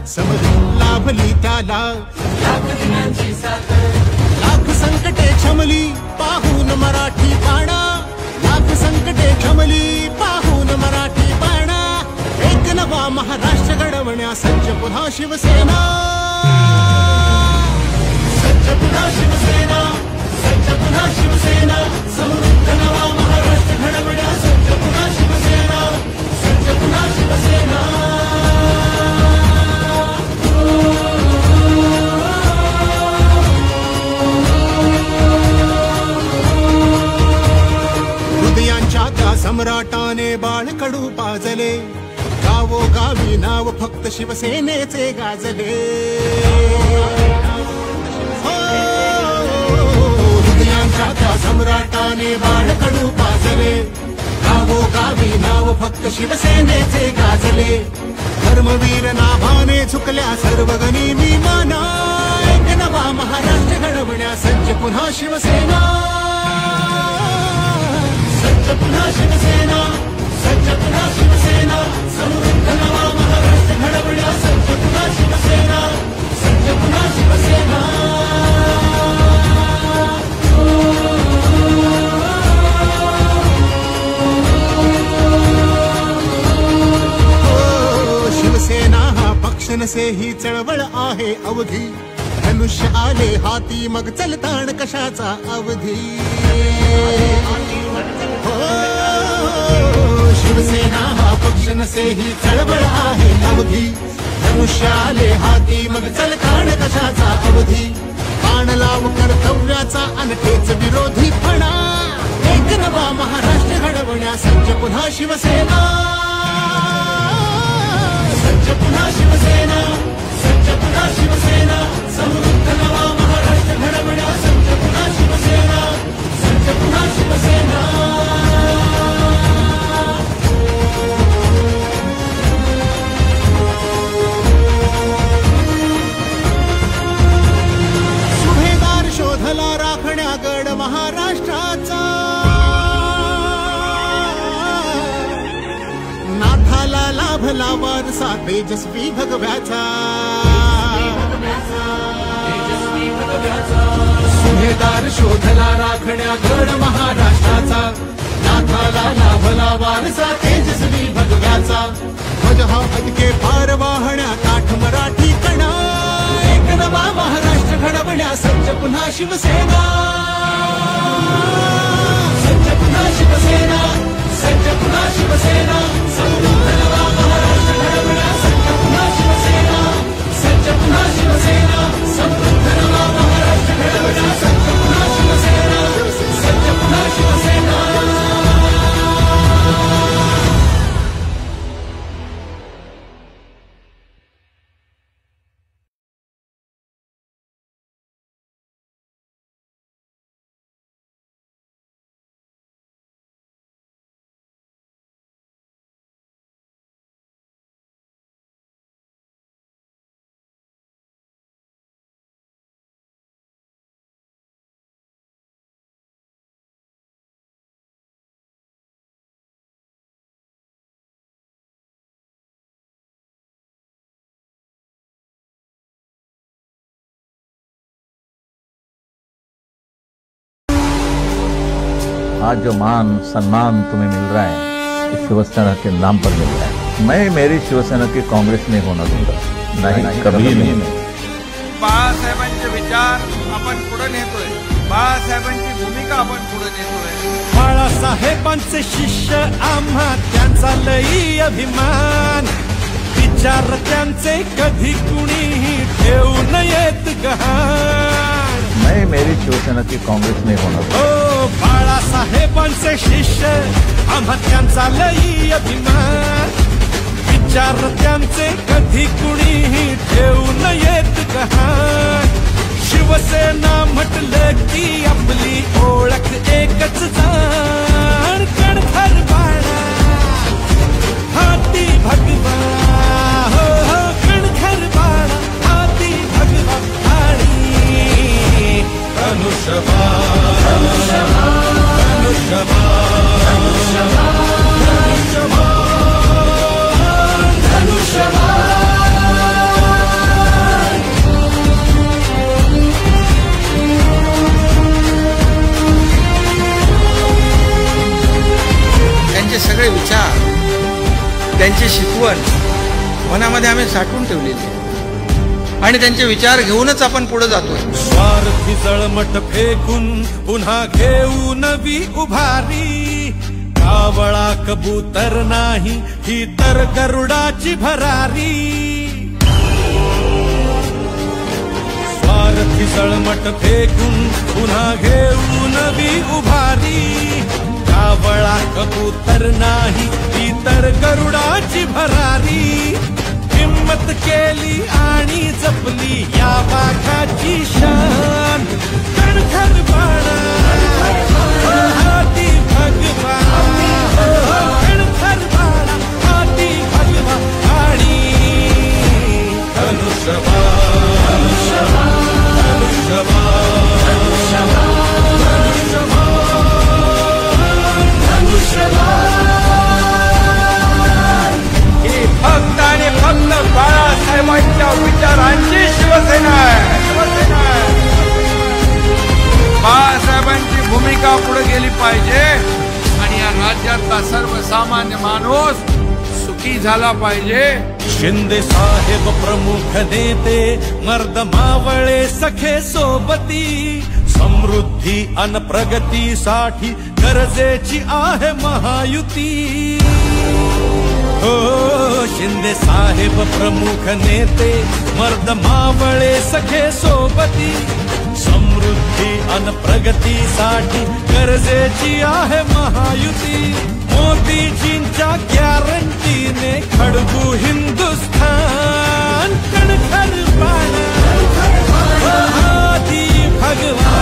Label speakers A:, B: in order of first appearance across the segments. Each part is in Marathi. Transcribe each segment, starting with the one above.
A: समधी लाभली त्याला लाख संकटे क्षमली पाहून मराठी बाणा, लाख संकटे क्षमली पाहून मराठी बाणा, एक नवा महाराष्ट्र घडवण्या सज्ज पुन्हा शिवसेना, सज्ज पुन्हा शिवसेना, सज्ज पुन्हा शिवसेना, समृद्ध नवा महाराष्ट्र घडवण्या सज्ज पुन्हा शिवसेना, सज्ज पुन्हा शिवसेना. हृदयांच्या त्या सम्राटाने बाळकडू पाजले, गावोगावी नाव फक्त शिवसेनेचे गाजले. हृदयांच्या त्या सम्राटाने बाळकडू पाजले, गावोगावी नाव फक्त शिवसेनेचे गाजले. धर्मवीर नाभाने झुकल्या सर्व गनिमी माना, एक नवा महाराष्ट्र घडवण्या सज्ज पुन्हा शिवसेना, सज्ज पुन्हा शिवसेना, सज्ज पुन्हा शिवसेना, समृद्ध नवा महाराष्ट्र घडवण्या सज्ज पुन्हा शिवसेना, सज्ज पुन्हा शिवसेना. शिवसेना हा पक्ष नसे ही चळवळ आहे अवधी, धनुष्य आले हाती मग चलताण कशाचा अवधी. शिवसेना हा पक्ष नसे ही चळवळ आहे अवधी, धनुष्य आले हाती मग चलताण कशाचा अवधी. बाण लाव कर्तव्याचा अनखेच विरोधी फणा, एक नवा महाराष्ट्र घडवण्या सज्ज पुन्हा शिवसेना, सज्ज पुन्हा शिवसेना, सज्ज पुन्हा शिवसेना, समृद्ध नवा महाराष्ट्र घडवण्या सज्ज पुन्हा शिवसेना, सज्ज पुन्हा शिवसेना. सुभेदार शोधला राखण्या गड महाराष्ट्राचा, नाथाला लाभला वारसा तेजस्वी भगव्याचा. सुभेदार शोधला राखण्या गड महाराष्ट्राचा, नाथाला लाभला वारसा तेजस्वी भगव्याचा. ध्वज हा अटके पार वाहण्या ताठ मराठी कणा, एक नवा महाराष्ट्र घडवण्या सज्ज पुन्हा शिवसेना, सज्ज पुन्हा शिवसेना, सज्ज पुन्हा शिवसेना, समृद्ध नवा महाराष्ट्र घडवण्या सज्ज पुन्हा शिवसेना, सज्ज पुन्हा शिवसेना, समृद्ध नवा महाराष्ट्र घडवण्या सज्ज पुन्हा शिवसेना, सज्ज पुन्हा शिवसेना.
B: आज जो मान सम्मान तुम्हें मिल रहा है इस शिवसेना के नाम पर मिल रहा है. मैं मेरी शिवसेना की काँग्रेस नहीं होना दूंगा, नहीं कभी नहीं.
C: बाळासाहेबांचे विचार आपण पुढे नेतोय, बाळासाहेबांची भूमिका आपण पुढे नेतोय.
A: बाळासाहेबांचे शिष्य आम्हा त्यांचा लई अभिमान, विचार त्यांचे कधी कुणीही ठेवू नयेत गहाण.
B: मैं मेरी शिवसेना की काँग्रेस नहीं होना दूंगा.
A: बाळासाहेबांचे शिष्य आम्हा त्यांचा लई अभिमान, विचार त्यांचे कधी कुणीही ठेवू नयेत गहाण. शिवसेना म्हटलं की आपली ओळख एकच जाण, कणखर बाळा हाती भगवा, हो हो कणखर बाळा हाती भगवा. आणि धनुष्यबाण, धनुष्यबाण, धनुष्यबाण, धनुष्यबाण, धनुष्यबाण.
C: त्यांची शिकवण मनामध्ये आम्ही साठवून ठेवलेली आहे आणि त्यांचे विचार घेऊनच आपण पुढे जातोय.
A: स्वार्थी जळमट फेकून पुन्हा घेऊ नवी उभारी, कावळा कबूतर नाही ही तर गरुडाची भरारी. स्वार्थी जळमट फेकून पुन्हा घेऊ नवी उभारी, कावळा कबूतर नाही ही तर गरुडाची भरारी. हिम्मत केली आणि जपली या वाघाची शान, कणखर बाणा हाती भगवा, कणखर बाणा हाती भगवा आणि धनुष्यबाण, धनुष्यबाण,
C: ही फक्त आणि फक्त बाळासाहेबांच्या विचारांची शिवसेना आहे. बाळासाहेबांची भूमिका पुढे गेली पाहिजे आणि या राज्यातला सर्वसामान्य माणूस सुखी झाला पाहिजे.
A: शिंदे साहेब प्रमुख नेते, मर्द मावळे सखे सोबती, समृद्धी अन प्रगतीसाठी गरजेची आहे महायुती. हो शिंदे साहेब प्रमुख नेते, मर्द मावळे सखे सोबती, समृद्धी अन प्रगतीसाठी गरजेची आहे महायुती. मोदीजींच्या गॅरंटीने खडगू हिंदुस्थान, कणखर बाणा हाती भगवा,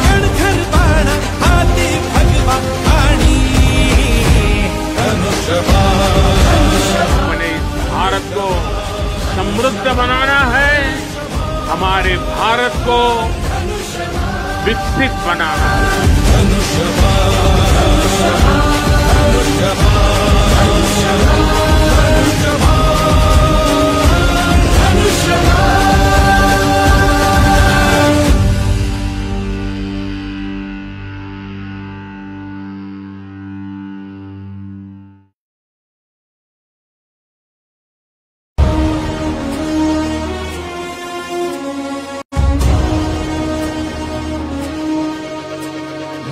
A: कणखर बाणा हाती भगवा आणि
D: हमें इस भारत को समृद्ध बनाना है, हमारे भारत को विकसित बनाना है.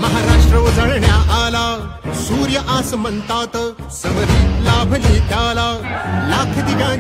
A: महाराष्ट्र उजळण्या आला, सूर्य आस म्हणतात, समरी लाभली त्याला लाख दिव्यां.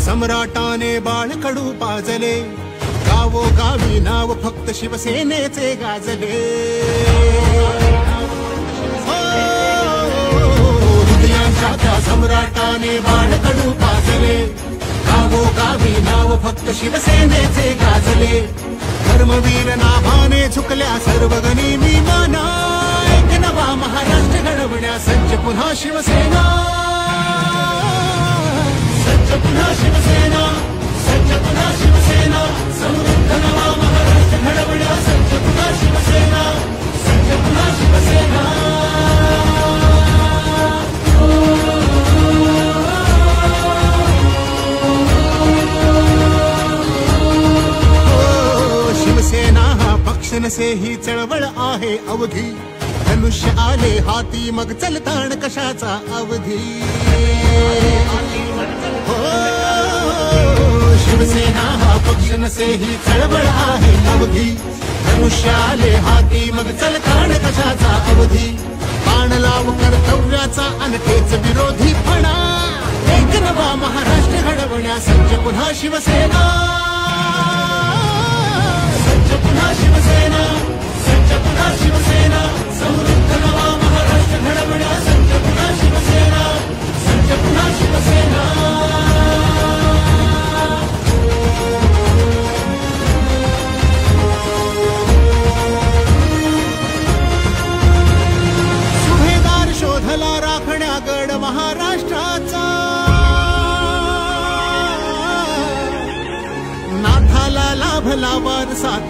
A: सम्राटाने बाळकडू पाजले, गावोगावी नाव फक्त शिवसेनेचे गाजले. हृदयांच्या त्या सम्राटाने बाळकडू पाजले, गावोगावी नाव फक्त शिवसेनेचे गाजले. धर्मवीर नाभाने झुकल्या सर्व गनिमी माना, एक नवा महाराष्ट्र घडवण्या सज्ज पुन्हा शिवसेना. सज्ज पुन्हा शिवसेना, सज्ज पुन्हा शिवसेना, समृद्ध नवा महाराष्ट्र घडवण्या सज्ज पुन्हा शिवसेना, सज्ज पुन्हा शिवसेना. शिवसेना हा पक्ष नसे ही चळवळ आहे अवधी, धनुष्य आले हाती मग चलताण कशाचा अवधी. शिवसेना हा पक्ष नसे ही चळवळ आहे अवधी, धनुष्य आले हाती मग चलताण कशाचा अवधी. बाण लाव कर्तव्याचा अनकेच विरोधी फणा, एक नवा महाराष्ट्र घडवण्या सज्ज पुन्हा शिवसेना. सज्ज पुन्हा शिवसेना, सज्ज पुन्हा शिवसेना, समृद्ध नवा महाराष्ट्र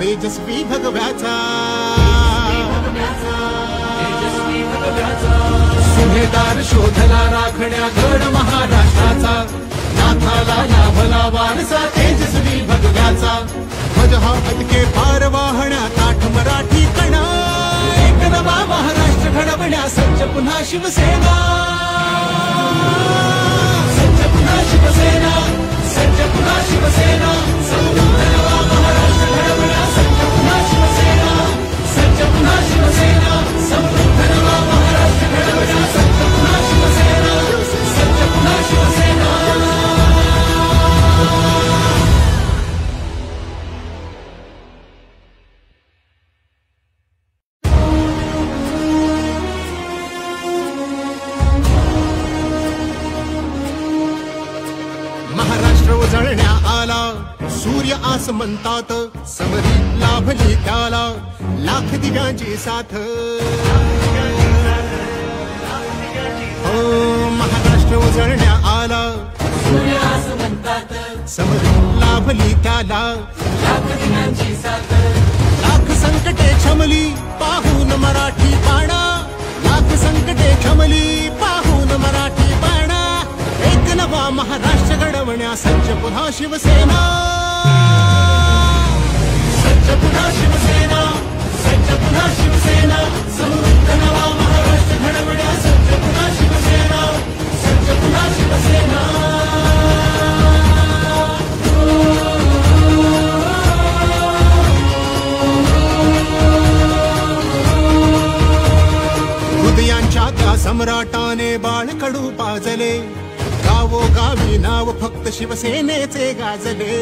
A: तेजस्वी भगव्याचा सुभेदार शोधला राखण्या गड महाराष्ट्राचा नाथाला लाभला वारसा तेजस्वी भगव्याचा ध्वज हा फडके पार वाहण्या ताठ मराठी कणा एक नवा महाराष्ट्र घडवण्या सज्ज पुन्हा शिवसेना सज्ज पुन्हा शिवसेना सज्ज पुन्हा शिवसेना समृद्ध नवा महाराष्ट्र घडवण्या सज्ज पुन्हा शिवसेना सज्ज पुन्हा शिवसेना समृद्ध नवा महाराष्ट्र घडवण्या सज्ज पुन्हा शिवसेना सज्ज पुन्हा शिवसेना महाराष्ट्र उजळण्या आला सूर्य आसमंतात समरी लाभली त्याला लाख दिव्यांची साथ हो महाराष्ट्र उजळण्या आला सूर्य आसमंतात समरी लाभली त्याला लाख दिव्यांची साथ लाख संकटे क्षमली पाहून मराठी पाणा लाख संकटे क्षमली पाहून मराठी पाणा एक नवा महाराष्ट्र घडवण्या सज्ज पुन्हा शिवसेना सज्ज पुन्हा शिवसेना सज्ज पुन्हा शिवसेना समृद्ध नवा महाराष्ट्र घडवण्या सज्ज पुन्हा शिवसेना सज्ज पुन्हा शिवसेना हृदयांच्या त्या सम्राटाने बाळकडू पाजले गावोगावी नाव फक्त शिवसेनेचे गाजले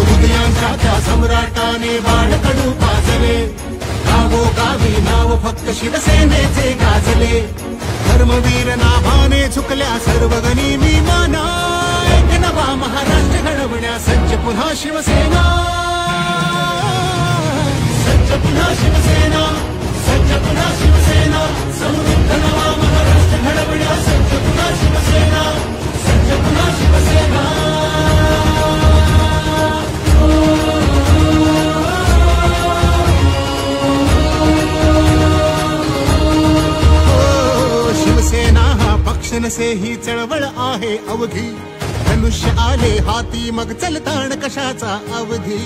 A: हृदयांच्या त्या सम्राटाने बाळकडू पाजले गावोगावी नाव फक्त शिवसेनेचे गाजले धर्मवीर नाभाने झुकल्या सर्व गणी विमाना एक नवा महाराष्ट्र घडवण्या सज्ज पुन्हा शिवसेना सज्ज पुन्हा शिवसेना सज्ज पुन्हा शिवसेना समृद्ध नवा महाराष्ट्र घडवण्या सज्ज पुन्हा शिवसेना सज्ज पुन्हा शिवसेना शिवसेना हा पक्ष नसे ही चळवळ आहे अवघी धनुष्य आले हाती मग चलताण कशाचा अवधी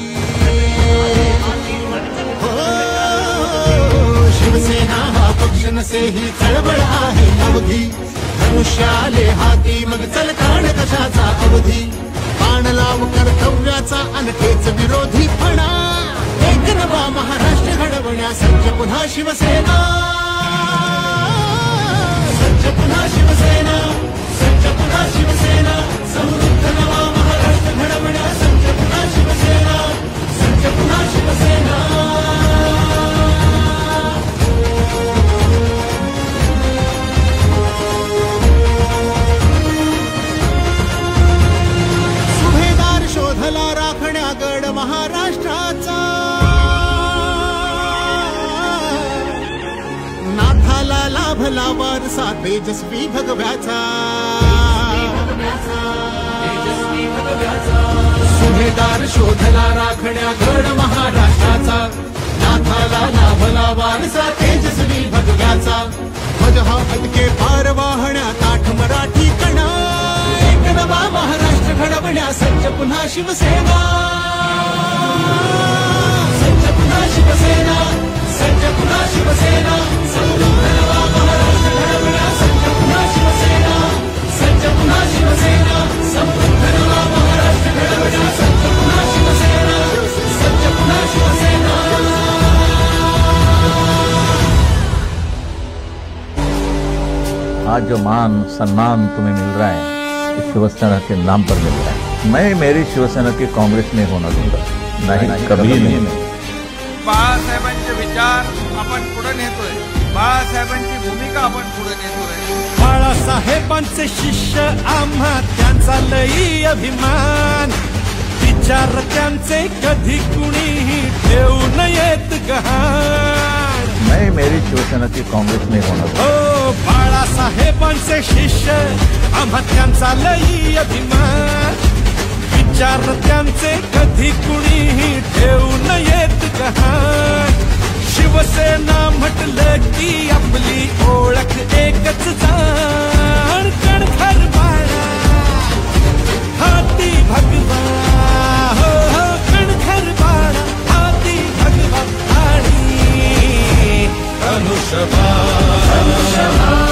A: शिवसेना हा पक्ष नसे ही चळवळ आहे अवघी धनुष्य आले हाती मग चलताण कशाचा अवधी बाण लाव कर्तव्याचा अनकेच विरोधी फणा एक नवा महाराष्ट्र घडवण्या सज्ज पुन्हा शिवसेना सज्ज पुन्हा शिवसेना सज्ज पुन्हा शिवसेना समृद्ध नवा महाराष्ट्र घडवण्या सज्ज पुन्हा शिवसेना सज्ज पुन्हा शिवसेना सुभेदार शोधला राखण्या गड महाराष्ट्राचा नाथाला लाभला वारसा तेजस्वी भगव्याचा सुभेदार शोधला राखण्या गड महाराष्ट्राचा नाथाला लाभला वारसा तेजस्वी भगव्याचा ध्वज हा फडके पार वाहण्या ताठ मराठी कणा एक नवा महाराष्ट्र घडवण्या सज्ज पुन्हा शिवसेना सज्ज पुन्हा शिवसेना सज्ज पुन्हा शिवसेना समृद्ध नवा महाराष्ट्र घडवण्या सज्ज पुन्हा शिवसेना सज्ज पुन्हा शिवसेना समृद्ध नवा महाराष्ट्र घडवण्या सज्ज पुन्हा शिवसेना सज्ज पुन्हा शिवसेना
B: आज जो मान सम्मान तुम्हें मिल रहा है इस शिवसेना के नाम पर मिल रहा है। मैं मेरी शिवसेना की कांग्रेस में होना दूंगा, नहीं कभी नहीं।
C: बाळासाहेबांचे विचार आपण पुढे नेतोय, बाळासाहेबांची भूमिका आपण पुढे नेतोय।
E: बाळासाहेबांचे शिष्य आम्हा त्यांचा लई अभिमान, विचार त्यांचे कधी कुणीही ठेवू नयेत गहाण।
B: मैं मेरी शिवसेना की कांग्रेस में होना दूंगा।
E: हो बाळासाहेबांचे शिष्य आम्हा त्यांचा लई अभिमान, विचार त्यांचे कधी कुणीही ठेवू नयेत गहाण. शिवसेना म्हटलं की आपली ओळख एकच जाण. कणखर बाळा हाती भगवा, हो हो कणखर बाळा हाती भगवा आणि धनुष्यबाण धनुष्यबाण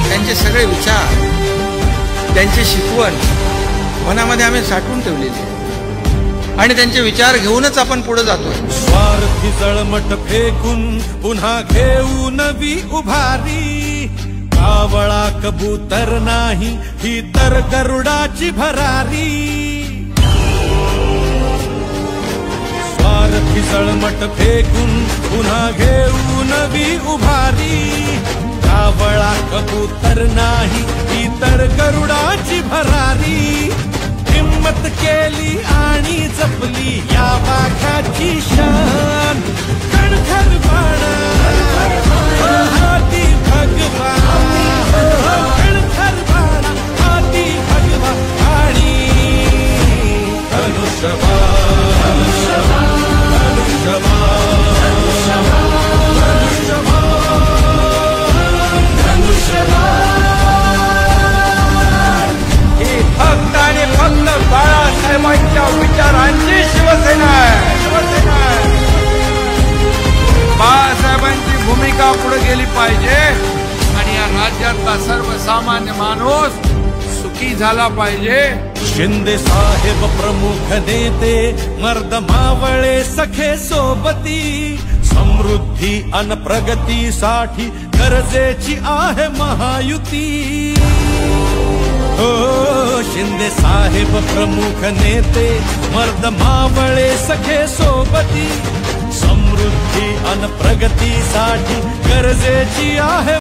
C: त्यांचे सगळे विचार, त्यांची शिकवण मनामध्ये आम्ही साठवून ठेवलेली आहे आणि त्यांचे विचार घेऊनच आपण पुढे जातोय.
E: स्वार्थी जळमट फेकून पुन्हा घेऊ नवी उभारी. कावळा कबूतर नाही ही तर गरुडाची भरारी. स्वार्थी जळमट फेकून पुन्हा घेऊ नवी उभारी. कावळा कबूतर नाही ही तर गरुडाची भरारी. हिम्मत केली आणि जपली या वाघाची शान. कणखर बाळा हाती भगवा, कणखर बाळा हाती भगवा आणि धनुष्यबाण धनुष्यबाण
C: ही फक्त आणि फक्त बाळासाहेबांच्या विचारांची शिवसेना आहे. शिवसेना आहे. बाळासाहेबांची भूमिका पुढे गेली पाहिजे आणि या राज्यातला सर्वसामान्य माणूस सुखी झाला पाहिजे.
E: शिंदे साहेब प्रमुख नेते मर्द मावळे सखे सोबती. समृद्धी अन प्रगतीसाठी गरजेची आहे महायुती. हो शिंदे साहेब प्रमुख नेते मर्द मावळे सखे सोबती. समृद्धी अन प्रगतीसाठी गरजेची आहे